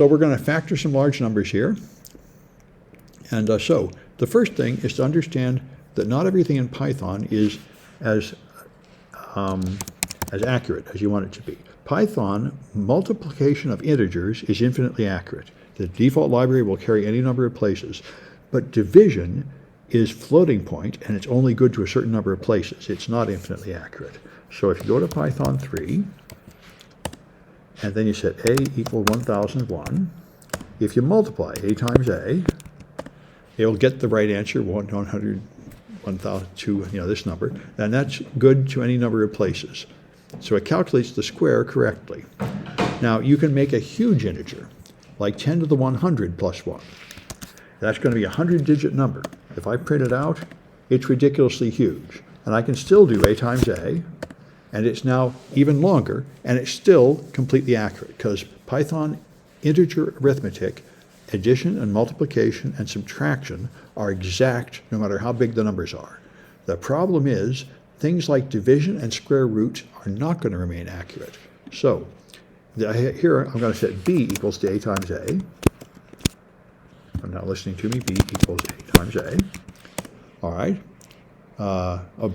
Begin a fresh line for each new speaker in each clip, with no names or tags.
So we're going to factor some large numbers here. And so the first thing is to understand that not everything in Python is as accurate as you want it to be. Python multiplication of integers is infinitely accurate. The default library will carry any number of places, but division is floating point, and it's only good to a certain number of places. It's not infinitely accurate. So if you go to Python 3, and then you set a equal 1001, if you multiply a times a, it'll get the right answer, 100, 1002, this number, and that's good to any number of places. So it calculates the square correctly. Now, you can make a huge integer, like 10 to the 100 plus 1. That's going to be a 100-digit number. If I print it out, it's ridiculously huge. And I can still do a times a, and it's now even longer, and it's still completely accurate, because Python integer arithmetic, addition and multiplication and subtraction are exact no matter how big the numbers are. The problem is things like division and square root are not going to remain accurate. So here I'm going to set b equals to a times a. I'm not listening to me. B equals a times a. All right.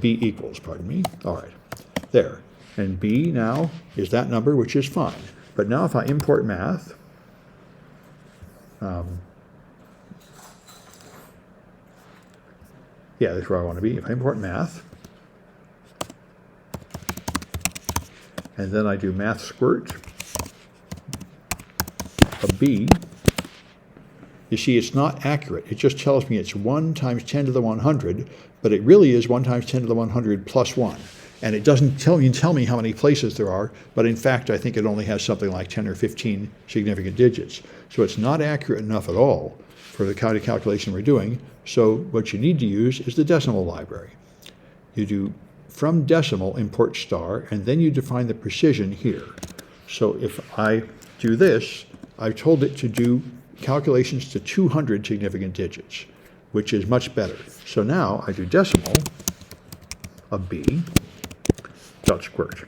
B equals, pardon me. All right. There. And b now is that number, which is fine. But now if I import math, yeah, that's where I want to be. If I import math, and then I do math squirt of b, you see it's not accurate. It just tells me it's 1 times 10 to the 100, but it really is 1 times 10 to the 100 plus 1. And it doesn't tell me how many places there are, but in fact I think it only has something like 10 or 15 significant digits. So it's not accurate enough at all for the kind of calculation we're doing. So what you need to use is the decimal library. You do from decimal import star, and then you define the precision here. So if I do this, I've told it to do calculations to 200 significant digits, which is much better. So now I do decimal of b dot squirt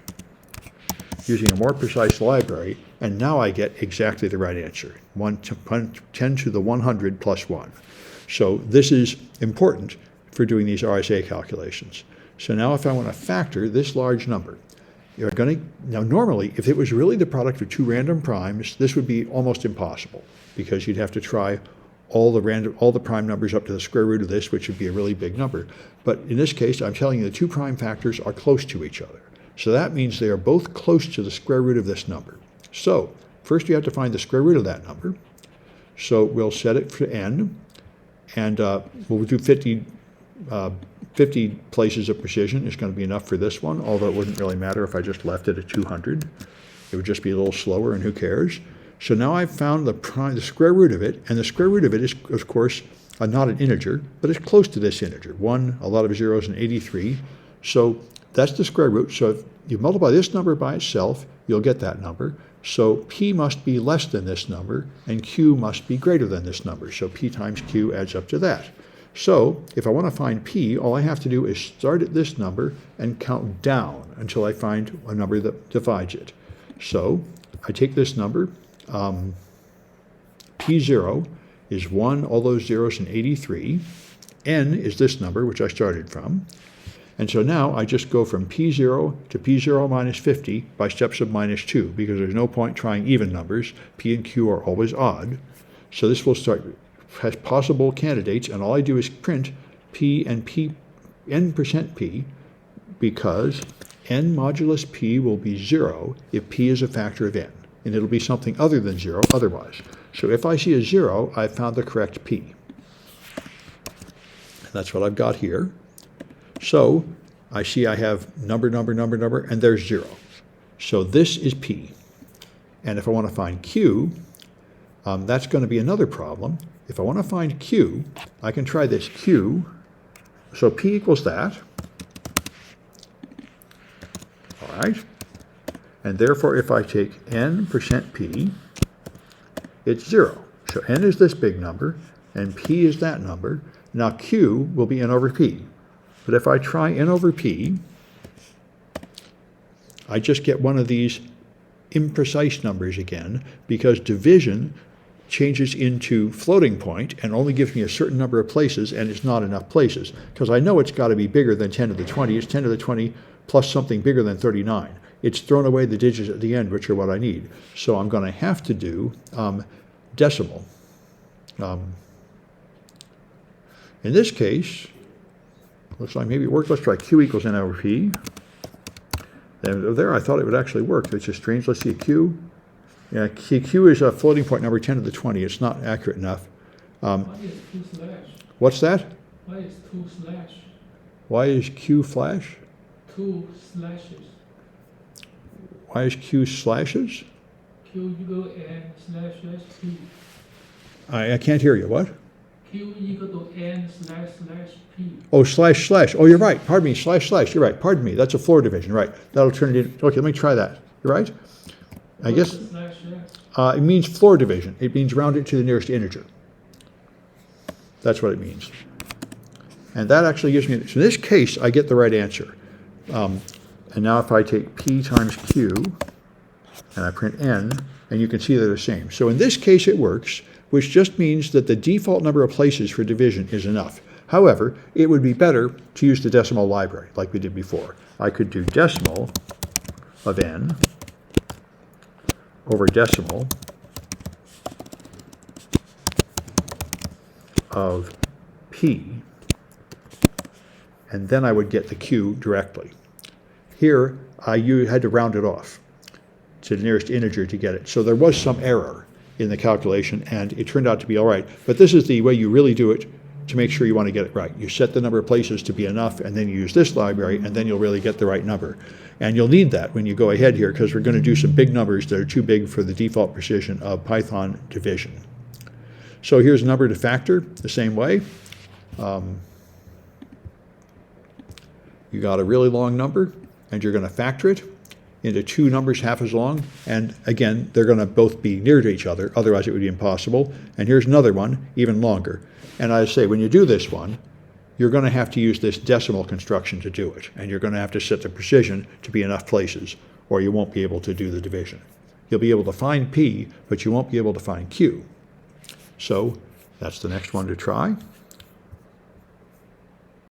using a more precise library, and now I get exactly the right answer, 10 to the 100 plus 1. So this is important for doing these RSA calculations. So now if I want to factor this large number, now normally if it was really the product of two random primes, this would be almost impossible, because you'd have to try all the prime numbers up to the square root of this, which would be a really big number. But in this case, I'm telling you the two prime factors are close to each other. So that means they are both close to the square root of this number. So first you have to find the square root of that number. So we'll set it for n, and we'll do 50 places of precision is going to be enough for this one, although it wouldn't really matter if I just left it at 200. It would just be a little slower, and who cares? So now I've found the square root of it, and the square root of it is, of course, not an integer, but it's close to this integer, 1, a lot of zeros, and 83. So that's the square root. So if you multiply this number by itself, you'll get that number. So p must be less than this number, and q must be greater than this number. So p times q adds up to that. So if I want to find p, all I have to do is start at this number and count down until I find a number that divides it. So I take this number, P0 is 1, all those zeros, and 83. N is this number, which I started from. And so now I just go from P0 to P0 minus 50 by steps of minus 2, because there's no point trying even numbers. P and Q are always odd. So this will start as possible candidates, and all I do is print P and P, n% P, because n modulus P will be 0 if P is a factor of n, and it'll be something other than 0 otherwise. So if I see a 0, I've found the correct P. And that's what I've got here. So I see I have number, and there's 0. So this is P. And if I want to find Q, that's going to be another problem. If I want to find Q, I can try this Q. So P equals that. All right. And therefore, if I take n% P, it's 0. So n is this big number, and P is that number. Now Q will be n over P. But if I try n over P, I just get one of these imprecise numbers again, because division changes into floating point and only gives me a certain number of places, and it's not enough places, because I know it's got to be bigger than 10 to the 20. It's 10 to the 20 plus something bigger than 39. It's thrown away the digits at the end, which are what I need. So I'm going to have to do decimal. In this case, looks like maybe it worked. Let's try Q equals N over P. There, I thought it would actually work. It's just strange. Let's see a Q. Yeah, Q is a floating point number 10 to the 20. It's not accurate enough.
Why is 2 slash?
What's that?
Why is 2 slash?
Why is Q flash?
2 slashes.
Why is Q slashes?
Q equal N slash P.
I can't hear you. What?
Q equal to N slash P.
Oh, slash slash. Oh, you're right. Pardon me. Slash slash. You're right. Pardon me. That's a floor division. Right. That'll turn it in. Okay, let me try that. You're right. I guess it means floor division. It means round it to the nearest integer. That's what it means. And that actually gives me, so in this case, I get the right answer. And now if I take P times Q, and I print N, and you can see they're the same. So in this case, it works, which just means that the default number of places for division is enough. However, it would be better to use the decimal library, like we did before. I could do decimal of N over decimal of P, and then I would get the Q directly. Here, you had to round it off to the nearest integer to get it. So there was some error in the calculation, and it turned out to be all right. But this is the way you really do it to make sure you want to get it right. You set the number of places to be enough, and then you use this library, and then you'll really get the right number. And you'll need that when you go ahead here, because we're going to do some big numbers that are too big for the default precision of Python division. So here's a number to factor the same way. You got a really long number, and you're going to factor it into two numbers half as long. And again, they're going to both be near to each other, otherwise it would be impossible. And here's another one, even longer. And I say, when you do this one, you're going to have to use this decimal construction to do it. And you're going to have to set the precision to be enough places, or you won't be able to do the division. You'll be able to find P, but you won't be able to find Q. So that's the next one to try.